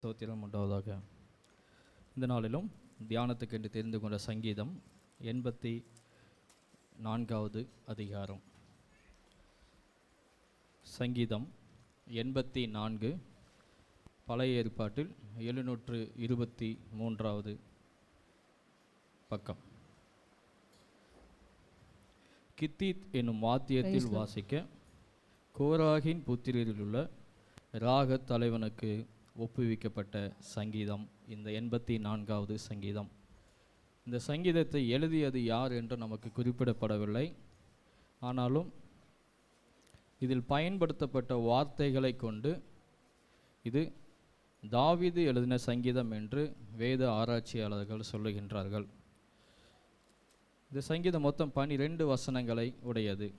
ஸ்தோத்திரம் உண்டாவதாக. இந்த நாளிலும் தியானத்துக்கு என்று தெரிந்து கொண்ட சங்கீதம் 84வது அதிகாரம். சங்கீதம் 84 பழைய ஏற்பாட்டில் 723வது பக்கம். கித்தீத் என்னும் வாத்தியத்தில் வாசிக்க கோராகின் புத்திரரில் உள்ள ராக தலைவனுக்கு ஒப்புவிக்கப்பட்ட சங்கீதம் இந்த 84வது சங்கீதம். இந்த சங்கீதத்தை எழுதியது யார் என்று நமக்கு குறிப்பிடப்படவில்லை. ஆனாலும் இதில் பயன்படுத்தப்பட்ட வார்த்தைகளை கொண்டு இது தாவீது எழுதின சங்கீதம் என்று வேத ஆராய்ச்சியாளர்கள் சொல்லுகின்றார்கள். இந்த சங்கீதம் மொத்தம் 12 வசனங்களை உடையது.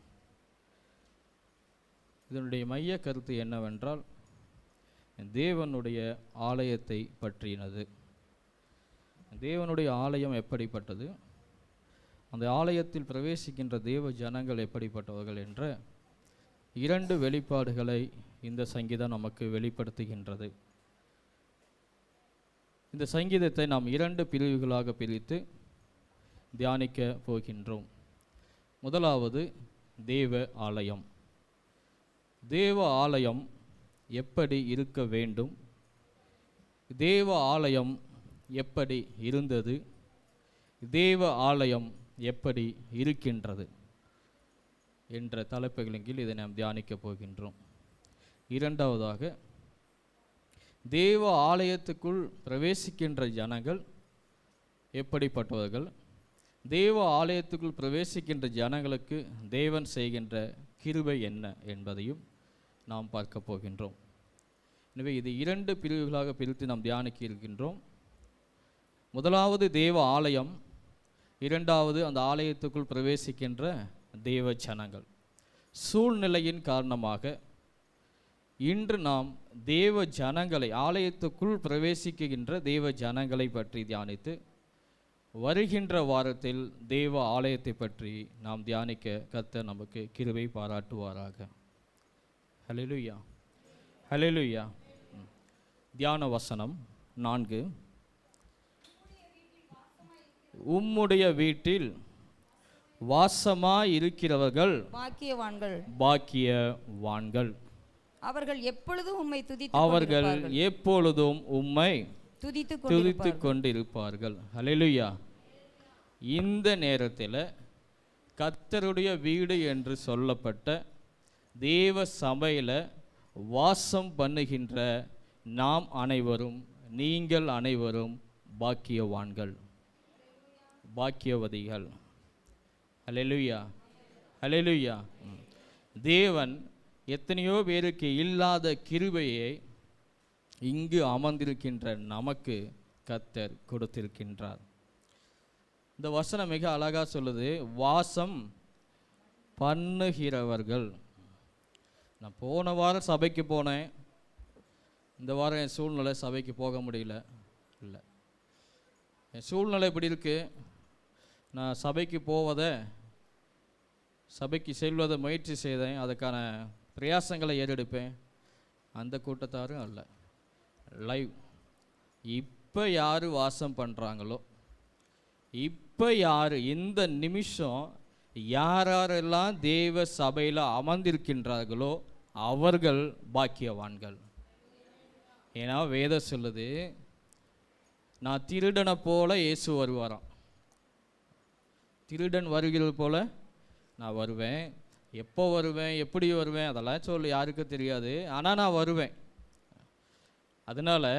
இதனுடைய மைய கருத்து என்னவென்றால், தேவனுடைய ஆலயத்தை பற்றினது. தேவனுடைய ஆலயம் எப்படிப்பட்டது, அந்த ஆலயத்தில் பிரவேசிக்கின்ற தேவ ஜனங்கள் எப்படிப்பட்டவர்கள் என்ற 2 வெளிப்பாடுகளை இந்த சங்கீதம் நமக்கு வெளிப்படுத்துகின்றது. இந்த சங்கீதத்தை நாம் 2 பிரிவுகளாக பிரித்து தியானிக்க போகின்றோம். முதலாவது தேவ ஆலயம். தேவ ஆலயம் எப்படி இருக்க வேண்டும், தேவ ஆலயம் எப்படி இருந்தது, தேவ ஆலயம் எப்படி இருக்கின்றது என்ற தலைப்புகளின் கீழ் இதை நாம் தியானிக்க போகின்றோம். இரண்டாவதாக, தேவ ஆலயத்துக்குள் பிரவேசிக்கின்ற ஜனங்கள் எப்படிப்பட்டவர்கள், தேவ ஆலயத்துக்குள் பிரவேசிக்கின்ற ஜனங்களுக்கு தேவன் செய்கின்ற கிருபை என்ன என்பதையும் நாம் பார்க்க போகின்றோம். எனவே இது 2 பிரிவுகளாக பிரித்து நாம் தியானிக்க இருக்கின்றோம். முதலாவது தேவ ஆலயம், இரண்டாவது அந்த ஆலயத்துக்குள் பிரவேசிக்கின்ற தேவ ஜனங்கள். சூழ்நிலையின் காரணமாக இன்று நாம் தேவ ஜனங்களை, ஆலயத்துக்குள் பிரவேசிக்கின்ற தேவ ஜனங்களை பற்றி தியானித்து, வருகின்ற வாரத்தில் தேவ ஆலயத்தை பற்றி நாம் தியானிக்க கர்த்தர் நமக்கு கிருபை பாராட்டுவாராக. ஹல்லேலூயா, ஹல்லேலூயா. தியான வசனம் 4. உம்முடைய வீட்டில் வாசமாய் இருக்கிறவர்கள் பாக்கியவான்கள், பாக்கியவான்கள். அவர்கள் எப்பொழுதும் உம்மை துதித்து கொண்டிருப்பார்கள். ஹல்லேலூயா. இந்த நேரத்தில் கர்த்தருடைய வீடு என்று சொல்லப்பட்ட தேவ சபையில் வாசம் பண்ணுகின்ற நாம் அனைவரும், நீங்கள் அனைவரும் பாக்கியவான்கள், பாக்கியவதிகள். ஹல்லேலூயா, ஹல்லேலூயா. தேவன் எத்தனையோ பேருக்கு இல்லாத கிருபையை இங்கு அமர்ந்திருக்கின்ற நமக்கு கர்த்தர் கொடுத்திருக்கின்றார். இந்த வசனம் மிக அழகாக சொல்லுது, வாசம் பண்ணுகிறவர்கள். நான் போன வாரம் சபைக்கு போனேன், இந்த வாரம் என் சூழ்நிலை சபைக்கு போக முடியல. இல்லை, என் சூழ்நிலை இப்படி இருக்குது, நான் சபைக்கு செல்வதை முயற்சி செய்தேன், அதுக்கான பிரயாசங்களை ஏறெடுப்பேன். அந்த கூட்டத்தாரும் அல்ல. லைவ் இப்போ யார் வாசம் பண்ணுறாங்களோ, இப்போ யார் இந்த நிமிஷம் யாரெல்லாம் தேவ சபையில் அமர்ந்திருக்கின்றார்களோ அவர்கள் பாக்கியவான்கள். ஏன்னா வேதம் சொல்லுது, நான் திருடனை போல இயேசு வருவாராம். திருடன் வருகிறது போல நான் வருவேன். எப்போ வருவேன், எப்படி வருவேன், அதெல்லாம் சொல்ல யாருக்கும் தெரியாது. ஆனால் நான் வருவேன். அதனால்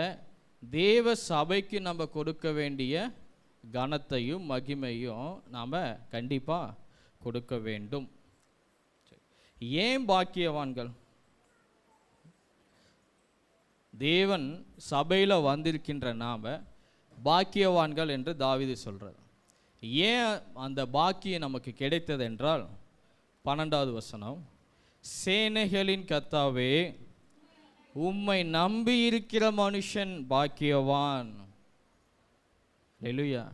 தேவ சபைக்கு நம்ம கொடுக்க வேண்டிய கனத்தையும் மகிமையும் நாம் கண்டிப்பாக கொடுக்க வேண்டும். ஏன் பாக்கியவான்கள்? தேவன் சபையில் வந்திருக்கின்ற நாம் பாக்கியவான்கள் என்று தாவீது சொல்கிறார். ஏன் அந்த பாக்கியம் நமக்கு கிடைத்தது என்றால், 12வது வசனம், சேனைகளின் கர்த்தாவே உம்மை நம்பி இருக்கிற மனுஷன் பாக்கியவான். ஹல்லேலூயா.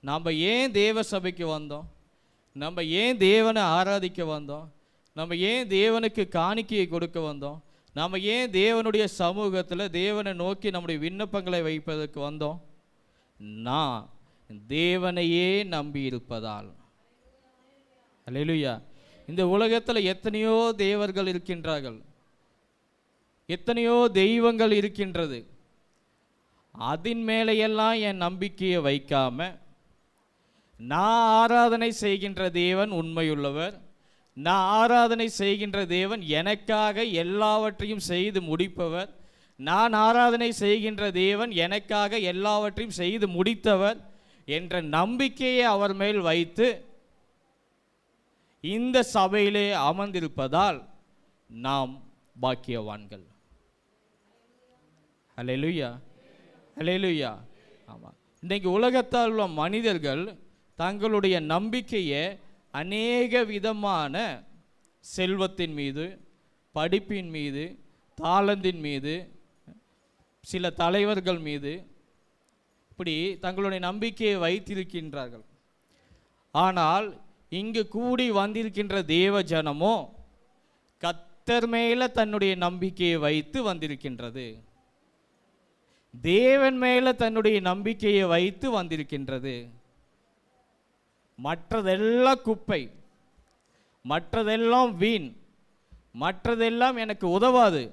நாம் ஏன் தேவ சபைக்கு வந்தோம், நம்ம ஏன் தேவனை ஆராதிக்க வந்தோம், நம்ம ஏன் தேவனுக்கு காணிக்கையை கொடுக்க வந்தோம், நாம் ஏன் தேவனுடைய சமூகத்தில் தேவனை நோக்கி நம்முடைய விண்ணப்பங்களை வைப்பதற்கு வந்தோம்? நான் தேவனையே நம்பி இருப்பதால். அல்லேலூயா. இந்த உலகத்தில் எத்தனையோ தேவர்கள் இருக்கின்றார்கள், எத்தனையோ தெய்வங்கள் இருக்கின்றது. அதன் மேலையெல்லாம் என் நம்பிக்கையை வைக்காம, நான் ஆராதனை செய்கின்ற தேவன் உண்மையுள்ளவர், நான் ஆராதனை செய்கின்ற தேவன் எனக்காக எல்லாவற்றையும் செய்து முடிப்பவர், நான் ஆராதனை செய்கின்ற தேவன் எனக்காக எல்லாவற்றையும் செய்து முடித்தவர் என்ற நம்பிக்கையை அவர் மேல் வைத்து இந்த சபையிலே அமர்ந்திருப்பதால் நாம் பாக்கியவான்கள். அல்லேலூயா, அல்லேலூயா. ஆமாம், இன்றைக்கு உலகத்தால் உள்ள மனிதர்கள் தங்களுடைய நம்பிக்கையை அநேக விதமான செல்வத்தின் மீது, படிப்பின் மீது, தாளந்தின் மீது, சில தலைவர்கள் மீது இப்படி தங்களுடைய நம்பிக்கையை வைத்திருக்கின்றார்கள். ஆனால் இங்கு கூடி வந்திருக்கின்ற தேவ ஜனமோ கர்த்தர் மேல தன்னுடைய நம்பிக்கையை வைத்து வந்திருக்கின்றது, தேவன் மேல தன்னுடைய நம்பிக்கையை வைத்து வந்திருக்கின்றது. மற்றதெல்லாம் குப்பை, மற்றதெல்லாம் வீண், மற்றதெல்லாம் எனக்கு உதவாது.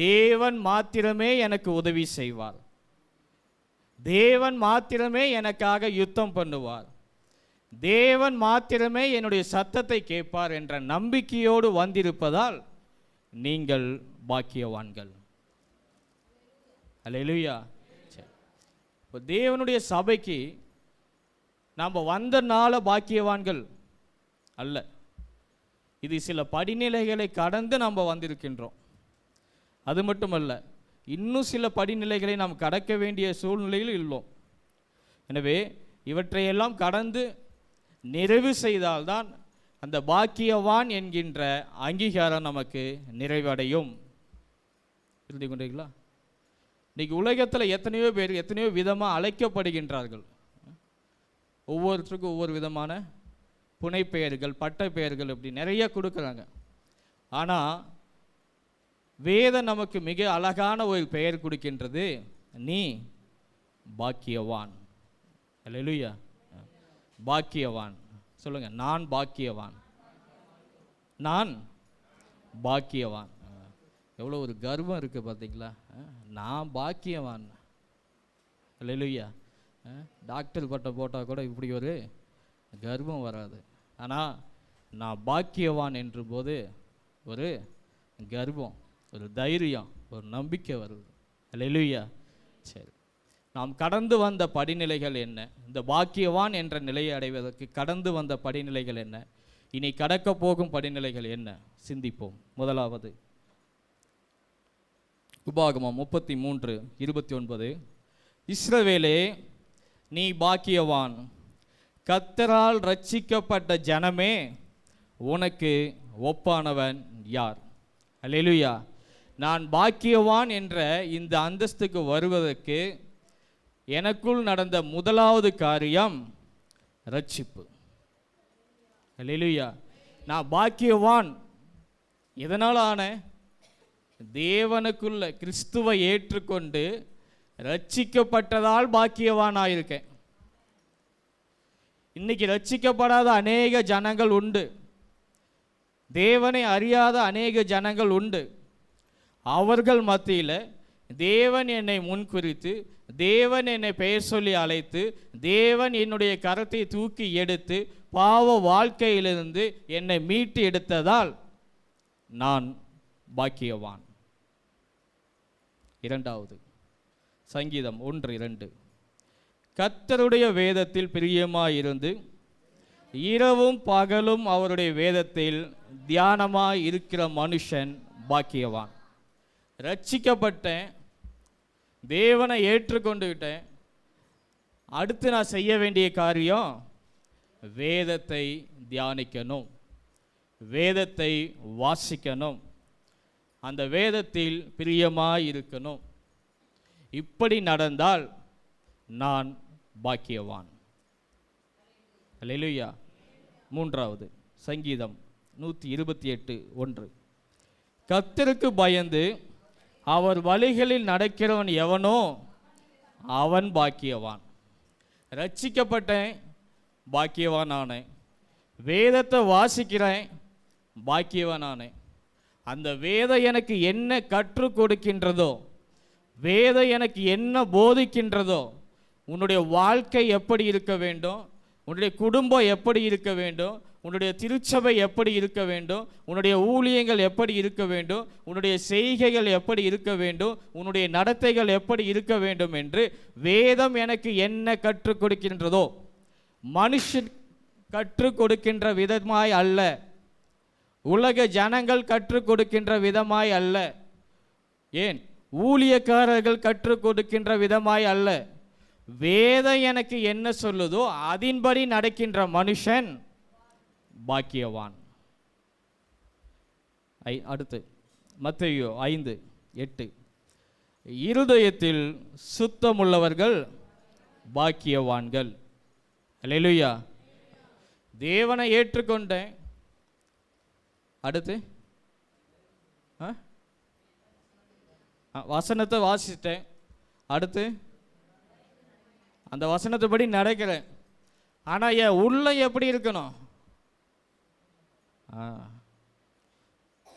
தேவன் மாத்திரமே எனக்கு உதவி செய்வார், தேவன் மாத்திரமே எனக்காக யுத்தம் பண்ணுவார், தேவன் மாத்திரமே என்னுடைய சத்தத்தை கேட்பார் என்ற நம்பிக்கையோடு வந்திருப்பதால் நீங்கள் பாக்கியவான்கள். அல்லேலூயா. இப்போ தேவனுடைய சபைக்கு நாம் வந்த நாள பாக்கியவான்கள் அல்ல, இது சில படிநிலைகளை கடந்து நாம் வந்திருக்கின்றோம். அது மட்டுமல்ல, இன்னும் சில படிநிலைகளை நாம் கடக்க வேண்டிய சூழ்நிலையில் உள்ளோம். எனவே இவற்றையெல்லாம் கடந்து நிறைவு செய்தால்தான் அந்த பாக்கியவான் என்கின்ற அங்கீகாரம் நமக்கு நிறைவடையும். புரிந்து கொண்டீங்களா? இன்றைக்கி உலகத்தில் எத்தனையோ பேர் எத்தனையோ விதமாக அழைக்கப்படுகின்றார்கள். ஒவ்வொருத்தருக்கும் ஒவ்வொரு விதமான புனைப்பெயர்கள், பட்ட பெயர்கள் இப்படி நிறைய கொடுக்குறாங்க. ஆனால் வேதம் நமக்கு மிக அழகான ஒரு பெயர் கொடுக்கின்றது, நீ பாக்கியவான். அல்லேலூயா. பாக்கியவான் சொல்லுங்க, நான் பாக்கியவான், நான் பாக்கியவான். எவ்வளோ ஒரு கர்வம் இருக்குது பார்த்தீங்களா? நான் பாக்கியவான். அல்லேலூயா. டாக்டர் பட்டம் போட்டால் கூட இப்படி ஒரு கர்வம் வராது. ஆனால் நான் பாக்கியவான் என்ற போது ஒரு கர்வம், ஒரு தைரியம், ஒரு நம்பிக்கை வருது. அல்லேலூயா. சரி, நாம் கடந்து வந்த படிநிலைகள் என்ன? இந்த பாக்கியவான் என்ற நிலையை அடைவதற்கு கடந்து வந்த படிநிலைகள் என்ன? இனி கடக்க போகும் படிநிலைகள் என்ன? சிந்திப்போம். முதலாவது உபாகமம் 33:29. இஸ்ரவேலே, நீ பாக்கியவான், கர்த்தரால் ரட்சிக்கப்பட்ட ஜனமே, உனக்கு ஒப்பானவன் யார்? அல்லேலூயா. நான் பாக்கியவான் என்ற இந்த அந்தஸ்துக்கு வருவதற்கு எனக்குள் நடந்த முதலாவது காரியம் ரட்சிப்பு. அல்லேலூயா. நான் பாக்கியவான் எதனால் ஆன? தேவனுக்குள்ள கிறிஸ்துவை ஏற்றுக்கொண்டு ரட்சிக்கப்பட்டதால் பாக்கியவான் ஆயிருக்கேன். இன்னைக்கு ரட்சிக்கப்படாத அநேக ஜனங்கள் உண்டு, தேவனை அறியாத அநேக ஜனங்கள் உண்டு. அவர்கள் மத்தியில் தேவன் என்னை முன்குறித்து, தேவன் என்னை பெயர் சொல்லி அழைத்து, தேவன் என்னுடைய கரத்தை தூக்கி எடுத்து பாவ வாழ்க்கையிலிருந்து என்னை மீட்டு எடுத்ததால் நான் பாக்கியவான். இரண்டாவது சங்கீதம் 1:2. கர்த்தருடைய வேதத்தில் பிரியமாயிருந்து இரவும் பகலும் அவருடைய வேதத்தில் தியானமாய் இருக்கிற மனுஷன் பாக்கியவான். ரட்சிக்கப்பட்டேன், தேவனை ஏற்றுக்கொண்டுவிட்டேன். அடுத்து நான் செய்ய வேண்டிய காரியம் வேதத்தை தியானிக்கணும், வேதத்தை வாசிக்கணும், அந்த வேதத்தில் பிரியமாய் இருக்கணும். இப்படி நடந்தால் நான் பாக்கியவான். அல்லேலூயா. மூன்றாவது சங்கீதம் 128:1. கர்த்தருக்கு பயந்து அவர் வழிகளில் நடக்கிறவன் எவனோ அவன் பாக்கியவான். ரட்சிக்கப்பட்டேன், பாக்கியவான் ஆனேன். வேதத்தை வாசிக்கிறேன், பாக்கியவான் ஆனேன். அந்த வேதம் எனக்கு என்ன கற்றுக் கொடுக்கின்றதோ, வேதம் எனக்கு என்ன போதிக்கின்றதோ, உன்னுடைய வாழ்க்கை எப்படி இருக்க வேண்டும், உன்னுடைய குடும்பம் எப்படி இருக்க வேண்டும், உன்னுடைய திருச்சபை எப்படி இருக்க வேண்டும், உன்னுடைய ஊழியங்கள் எப்படி இருக்க வேண்டும், உன்னுடைய செய்கைகள் எப்படி இருக்க வேண்டும், உன்னுடைய நடத்தைகள் எப்படி இருக்க வேண்டும் என்று வேதம் எனக்கு என்ன கற்றுக் கொடுக்கின்றதோ, மனுஷன் கற்றுக் கொடுக்கின்ற விதமாய் அல்ல, உலக ஜனங்கள் கற்றுக் கொடுக்கின்ற விதமாய் அல்ல, ஏன் ஊழியக்காரர்கள் கற்றுக் கொடுக்கின்ற விதமாய் அல்ல, வேதம் எனக்கு என்ன சொல்லுதோ அதன்படி நடக்கின்ற மனுஷன் பாக்கியவான். அடுத்து மத்தேயு 5:8, இருதயத்தில் சுத்தமுள்ளவர்கள் பாக்கியவான்கள். அல்லேலூயா. தேவனை ஏற்றுக்கொண்டேன். அடுத்து வசனத்தை வாசித்தேன். அடுத்து அந்த வசனத்தைப்படி நடக்கிறேன். ஆனால் என் உள்ளம் எப்படி இருக்கணும்?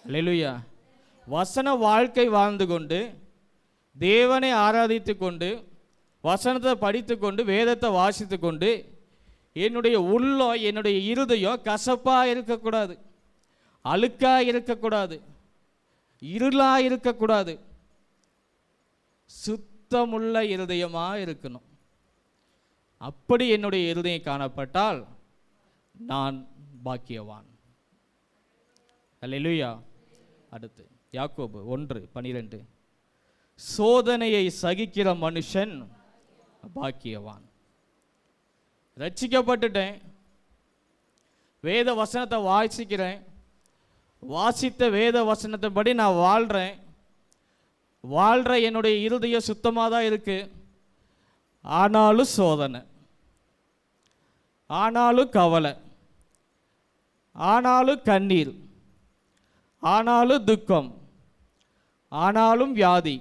அல்லேலூயா. வசன வாழ்க்கை வாழ்ந்து கொண்டு, தேவனை ஆராதித்து கொண்டு, வசனத்தை படித்து கொண்டு, வேதத்தை வாசித்து கொண்டு, என்னுடைய உள்ளம், என்னுடைய இருதயம் கசப்பாக இருக்கக்கூடாது, அழுக்காக இருக்கக்கூடாது, இருளாக இருக்கக்கூடாது. சுத்தமுள்ள இருதயமாக இருக்கணும். அப்படி என்னுடைய இருதயம் காணப்பட்டால் நான் பாக்கியவான். அல்லேலூயா. அடுத்து யாக்கோபு 1:12, சோதனையை சகிக்கிற மனுஷன் பாக்கியவான். ரட்சிக்கப்பட்டுட்டேன், வேத வசனத்தை வாசிக்கிறேன், வாசித்த வேத வசனத்தைப்படி நான் வாழ்கிறேன், வாழ்கிற என்னுடைய இருதயம் சுத்தமாக தான் இருக்கு. ஆனாலும் சோதனை, ஆனாலும் கவலை, ஆனாலும் கண்ணீர், ஆனாலும் துக்கம், ஆனாலும் வியாதி.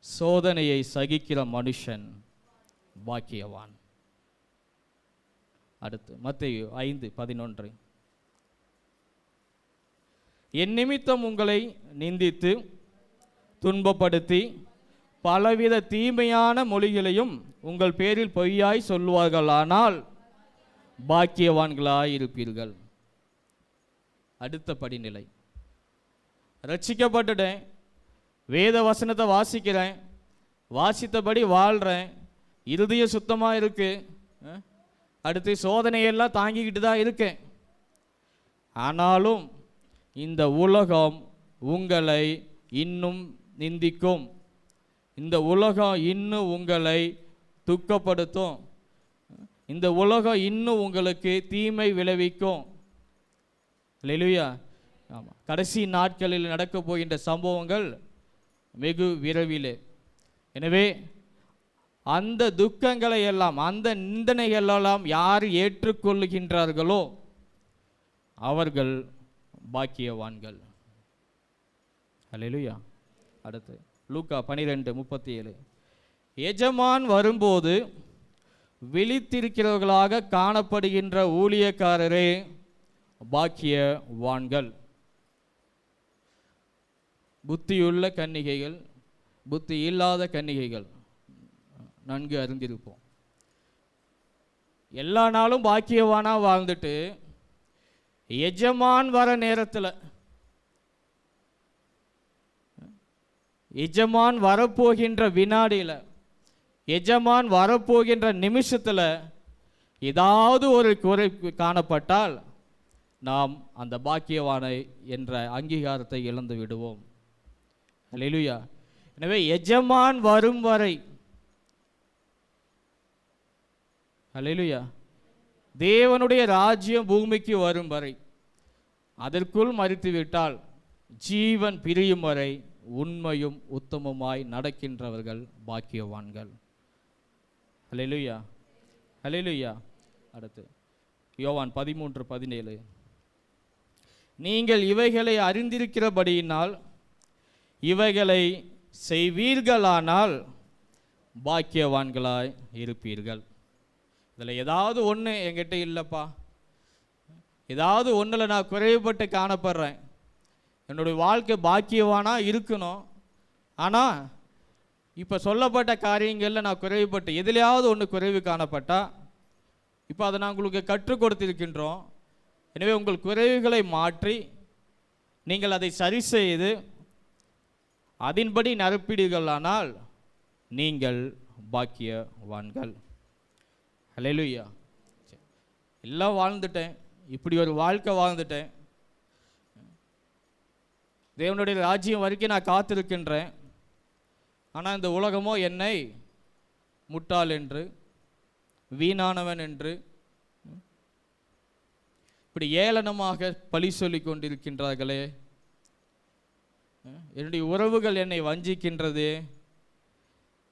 சோதனையை சகிக்கிற மனுஷன் பாக்கியவான். அடுத்து மத்தேயு 5:11, என் நிமித்தம் உங்களை நிந்தித்து துன்பப்படுத்தி பலவித தீமையான மொழிகளையும் உங்கள் பேரில் பொய்யாய் சொல்லுவார்களானால் பாக்கியவான்களாய் இருப்பீர்கள். அடுத்த படிநிலை, ரட்சிக்கப்பட்டுட்டேன், வேத வசனத்தை வாசிக்கிறேன், வாசித்தபடி வாழ்கிறேன், இருதயம் சுத்தமாக இருக்கு. அடுத்து சோதனையெல்லாம் தாங்கிக்கிட்டு தான் இருக்கேன். ஆனாலும் இந்த உலகம் உங்களை இன்னும் நிந்திக்கும், இந்த உலகம் இன்னும் உங்களை துக்கப்படுத்தும், இந்த உலகம் இன்னும் உங்களுக்கு தீமை விளைவிக்கும். அல்லேலூயா. ஆமாம், கடைசி நாட்களில் நடக்கப் போகின்ற சம்பவங்கள் வெகு விரைவிலே. எனவே அந்த துக்கங்களை எல்லாம், அந்த நிந்தனைகளெல்லாம் யார் ஏற்றுக்கொள்ளுகின்றார்களோ அவர்கள் பாக்கியவான்கள். அல்லேலூயா. அடுத்து லூக்கா 12:37, எஜமான் வரும்போது விழித்திருக்கிறவர்களாக காணப்படுகின்ற ஊழியக்காரரே பாக்கியவான்கள். புத்தியுள்ள கன்னிகைகள், புத்தி இல்லாத கன்னிகைகள் நன்கு அறிந்திருப்போம். எல்லா நாளும் பாக்கியவானா வாழ்ந்துட்டு எஜமான் வர நேரத்தில், எஜமான் வரப்போகின்ற வினாடியில், எஜமான் வரப்போகின்ற நிமிஷத்தில் ஏதாவது ஒரு குறை காணப்பட்டால் நாம் அந்த பாக்கியவானை என்ற அங்கீகாரத்தை இழந்து விடுவோம். அல்லேலூயா. எனவே எஜமான் வரும் வரை, அல்லேலூயா, தேவனுடைய ராஜ்யம் பூமிக்கு வரும் வரை, அதற்குள் மரித்துவிட்டால் ஜீவன் பிரியும் வரை உண்மையும் உத்தமமாய் நடக்கின்றவர்கள் பாக்கியவான்கள். அல்லேலூயா. அல்லேலூயா. அடுத்து யோவான் 13:17, நீங்கள் இவைகளை அறிந்திருக்கிறபடியினால் இவைகளை செய்வீர்களானால் பாக்கியவான்களாய் இருப்பீர்கள். இதில் ஏதாவது ஒன்று என்கிட்ட இல்லைப்பா, ஏதாவது ஒன்றில் நான் குறைவுபட்டு காணப்படுறேன், என்னுடைய வாழ்க்கை பாக்கியவானாக இருக்கணும், ஆனால் இப்போ சொல்லப்பட்ட காரியங்களில் நான் குறைவுபட்டு எதிலையாவது ஒன்று குறைவு காணப்பட்டால் இப்போ அதை நான் உங்களுக்கு கற்றுக் கொடுத்திருக்கின்றோம். எனவே உங்கள் குறைவுகளை மாற்றி நீங்கள் அதை சரி செய்து அதன்படி நடப்பீர்களானால் நீங்கள் பாக்கியவான்கள். ஹல்லேலூயா. எல்லாம் வாழ்ந்துட்டேன், இப்படி ஒரு வாழ்க்கை வாழ்ந்துட்டேன், தேவனுடைய ராஜ்யம் வரைக்கும் நான் காத்திருக்கின்றேன், ஆனால் இந்த உலகமோ என்னை முட்டாள் என்று, வீணானவன் என்று இப்படி ஏளனமாக பழி சொல்லி கொண்டிருக்கின்றார்களே, என்னுடைய உறவுகள் என்னை வஞ்சிக்கின்றது,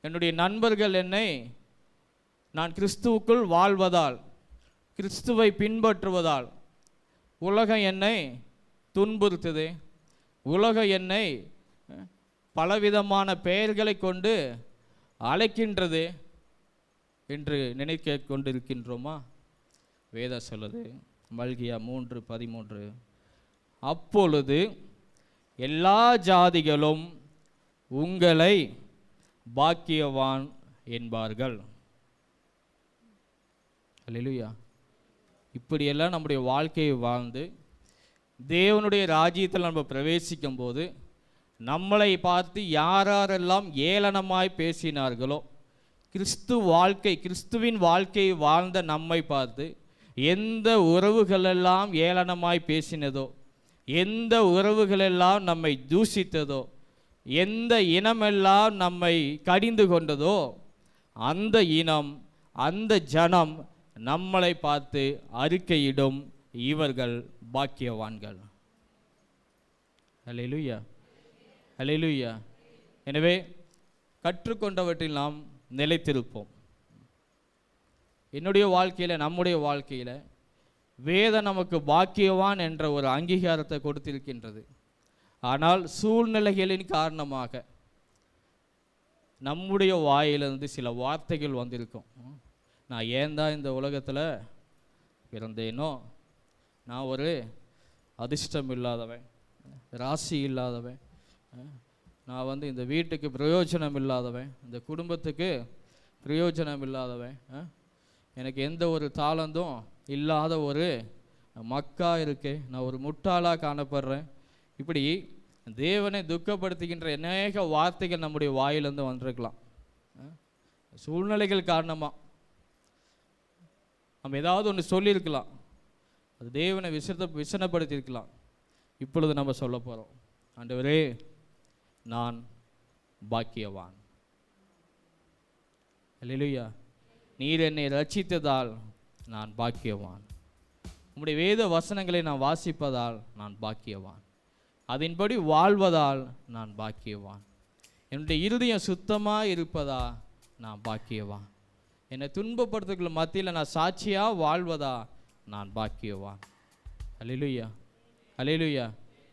என்னுடைய நண்பர்கள் என்னை நான் கிறிஸ்துவுக்குள் வாழ்வதால், கிறிஸ்துவை பின்பற்றுவதால் உலகம் என்னை துன்புறுத்துது, உலகம் என்னை பலவிதமான பெயர்களை கொண்டு அழைக்கின்றது என்று நினைக்க கொண்டிருக்கின்றோமா? வேதம் சொல்லுது, மல்கியா 3:13, அப்பொழுது எல்லா ஜாதிகளும் உங்களை பாக்கியவான் என்பார்கள். அல்லேலூயா. இப்படியெல்லாம் நம்முடைய வாழ்க்கையை வாழ்ந்து தேவனுடைய ராஜ்யத்தில் நம்ம பிரவேசிக்கும் போது நம்மளை பார்த்து யாரெல்லாம் ஏளனமாய் பேசினார்களோ, கிறிஸ்துவின் வாழ்க்கையை வாழ்ந்த நம்மை பார்த்து எந்த உறவுகளெல்லாம் ஏளனமாய் பேசினதோ, எந்த உறவுகளெல்லாம் நம்மை தூஷித்ததோ, எந்த இனமெல்லாம் நம்மை கடிந்து கொண்டதோ, அந்த இனம் அந்த ஜனம் நம்மளை பார்த்து அறிக்கையிடும், இவர்கள் பாக்கியவான்கள். அல்லேலூயா, அல்லேலூயா. எனவே கற்றுக்கொண்டவற்றில் நாம் நிலைத்திருப்போம். என்னுடைய வாழ்க்கையில், நம்முடைய வேதம் வேதம் நமக்கு பாக்கியவான் என்ற ஒரு அங்கீகாரத்தை கொடுத்திருக்கின்றது. ஆனால் சூழ்நிலைகளின் காரணமாக நம்முடைய வாயிலிருந்து சில வார்த்தைகள் வந்திருக்கும். நான் ஏன் தான் இந்த உலகத்தில் பிறந்தேனோ, நான் ஒரு அதிர்ஷ்டம் இல்லாதவன், ராசி இல்லாதவன், நான் இந்த வீட்டுக்கு பிரயோஜனம் இல்லாதவன், இந்த குடும்பத்துக்கு பிரயோஜனம் இல்லாதவன், எனக்கு எந்த ஒரு தாளந்தும் இல்லாத ஒரு மக்கா இருக்கு, நான் ஒரு முட்டாளாக காணப்படுறேன். இப்படி தேவனை துக்கப்படுத்துகின்ற அநேக வார்த்தைகள் நம்முடைய வாயிலிருந்து வந்திருக்கலாம். சூழ்நிலைகள் காரணமாக நம்ம ஏதாவது ஒன்று சொல்லியிருக்கலாம், அது தேவனை விசனப்படுத்தியிருக்கலாம். இப்பொழுது நம்ம சொல்ல போகிறோம், ஆண்டவரே நான் பாக்கியவான். அல்லேலூயா. நீர் என்னை ரட்சித்ததால் நான் பாக்கியவான். உம்முடைய வேத வசனங்களை நான் வாசிப்பதால் நான் பாக்கியவான். அதன்படி வாழ்வதால் நான் பாக்கியவான். என்னுடைய இருதயம் சுத்தமாக இருப்பதா நான் பாக்கியவான். என்னை துன்பப்படுத்துகிற மத்தியில் நான் சாட்சியாக வாழ்வதா நான் பாக்கியவான். அல்லேலூயா, அல்லேலூயா.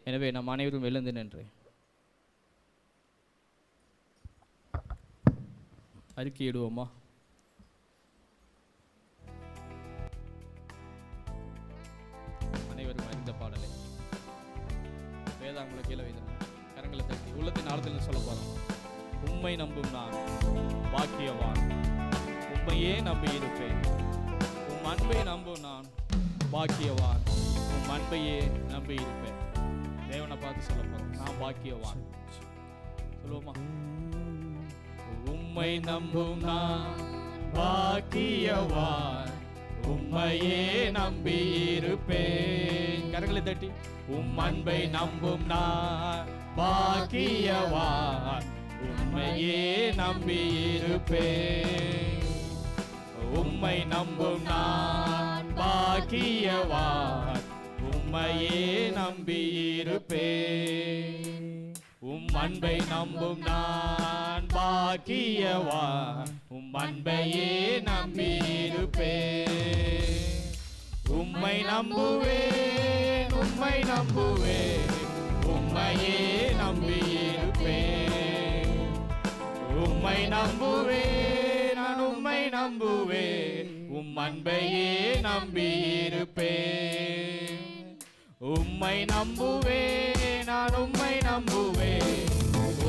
எனவே நம் அனைவரும் எழுந்து நின்று அறிக்கையிடுவோமா? அனைவரும் அறிந்த பாடலை வேதாங்களை கீழே வைத்து கரங்களை தட்டி உள்ளத்தின் ஆழத்தில் சொல்ல போறோம். உம்மை நம்பும் நான் பாக்கியவான், உம்மையே நம்பி இருப்பேன். உம் அன்பை நம்பும் நான் பாக்கியவான், உம் அன்பையே நம்பி இருப்பேன். தேவனை பார்த்து சொல்ல போறோம், நான் பாக்கியவான். சொல்லுவோமா? உம்மை நம்பும் நான் பாக்கியவான், உம்மையே நம்பி இருப்பேன். கரங்களை தட்டி உம் அன்பை நம்பும் நான் பாக்கியவான், உம்மையே நம்பி இருப்பேன். உம்மை நம்பும் நான் பாக்கியவான், உம்மையே நம்பி இருப்பேன். உம் அன்பை நம்பும் நான் பாக்கியவான், உம் அன்பையே நம்பி இருப்பேன். உம்மை நம்புவேன், உம்மை நம்புவேன், உம்மையே நம்பியிருப்பேன். உம்மை நம்புவேன், நான் உம்மை நம்புவேன், உம் அன்பையே நம்பியிருப்பேன். உம்மை நம்புவேன், நான் உம்மை நம்புவேன்,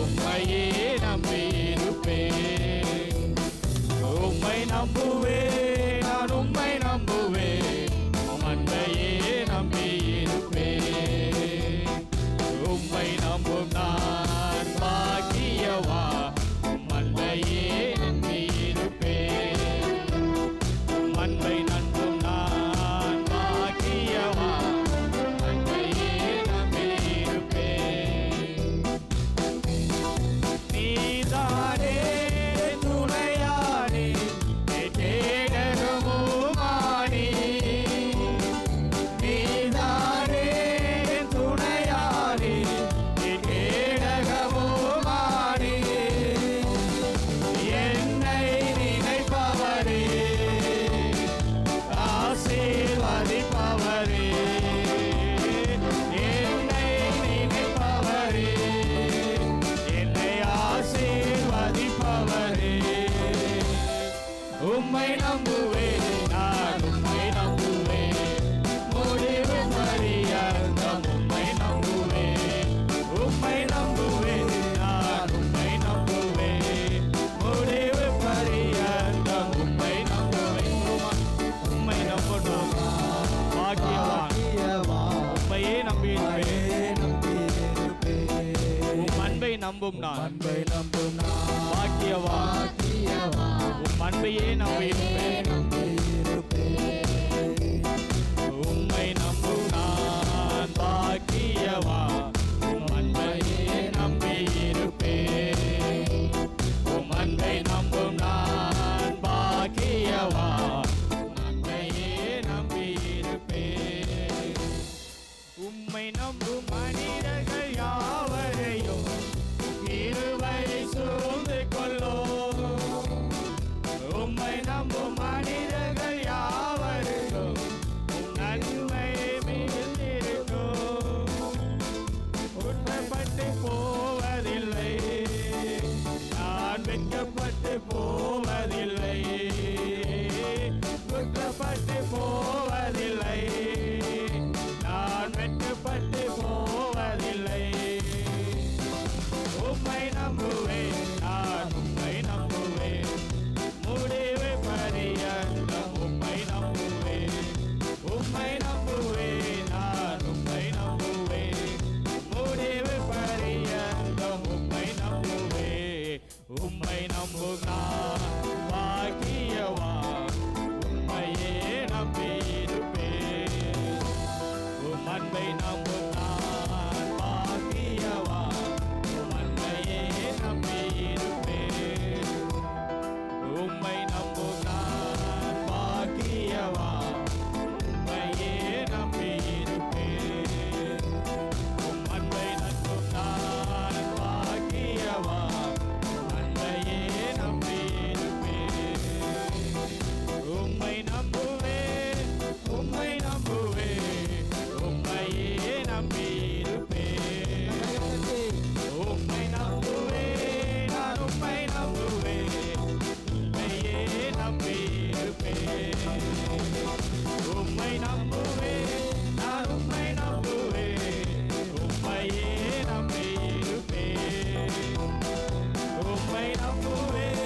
உம்மையே நம்பியிருப்பேன். உம்மை நம்புவேன், நான் உம்மை நம்புவேன், உம் அன்பையே நம்பியிருப்பேன். உம்மை நம்பும் நான் பாக்கியவா, உம் அன்பையே நம்பியிருப்பேன். உம் அன்பை நம்பும் நான் பாக்கியவா, உம் அன்பையே நம்பியிருப்பேன். நீதானே துணையானே, கேடகமுமானே. நீதானே துணையானே, கேடகமுமானே. என்னை நினைப்பவரே, ஆசீர்வதிப்பவரே. என்னை நினைப்பவரே, என்னை ஆசீர்வதிப்பவரே. உம்மை நம்புவேன், நான் உம்மை நம்புவேன், முடிவு பரியந்தம் உம்மை நம்புவேன். உம்மை நம்புவேன், நான் உம்மை நம்புவேன், முடிவு பரியந்தம் உம்மை நம்புவேன். உம்மை நம்பணும் பாக்கியவான், உம்மையே நம்பியிருப்பேன். உம் அன்பை நம்பும் நான் பாக்கியவான், உம் அன்பையே நம்பியிருப்பேன். உம்மை நம்பும் நான் பாக்கியவான், உம் அன்பையே நம்பியிருப்பேன். உம் அன்பை நம்பும் நான் பாக்கியவான், உம் அன்பையே நம்பியிருப்பேன். உம்மை நம்பும் மனிதர்கள் யாவரையும் கிருபை சூழ்ந்து கொள்ளும். உம்மை நம்பும் மனிதர்கள் யாவருக்கும் உம் நன்மை மிகுந்திருக்கும். குற்றப்பட்டு போவதில்லை, நான் வெட்கப்பட்டு போவதில்லை. குற்றப்பட்டு போவதில்லை, நான் வெட்கப்பட்டு போவதில்லை. உம்மை நம்புவேன், நான் உம்மை நம்புவேன், முடிவு பரியந்தம் உம்மை நம்புவேன். உம்மை நம்புவேன், நான் உம்மை நம்புவேன், முடிவு பரியந்தம் உம்மை நம்புவேன். உம்மை நம்பும் நான் பாக்கியவான், உம்மையே நம்பியிருப்பேன். உம் அன்பை நம்பும் நான் பாக்கியவான், உம் அன்பையே நம்பியிருப்பேன். உம்மை நம்பும் நான் பாக்கியவான், உம்மையே நம்பியிருப்பேன். உம் அன்பை நம்பும் நான் பாக்கியவான், உம் அன்பையே நம்பியிருப்பேன். உம்மை நம்புவேன், உம்மை நம்புவேன், உம்மையே நம்பியிருப்பேன். உம்மை நம்புவேன், நான் உம்மை நம்புவேன், உம்மையே நம்பியிருப்பேன். உம்மை நம்புவேன், நான் உம்மை நம்புவேன், உம்மையே நம்பியிருப்பேன். உம்மை நம்புவேன்,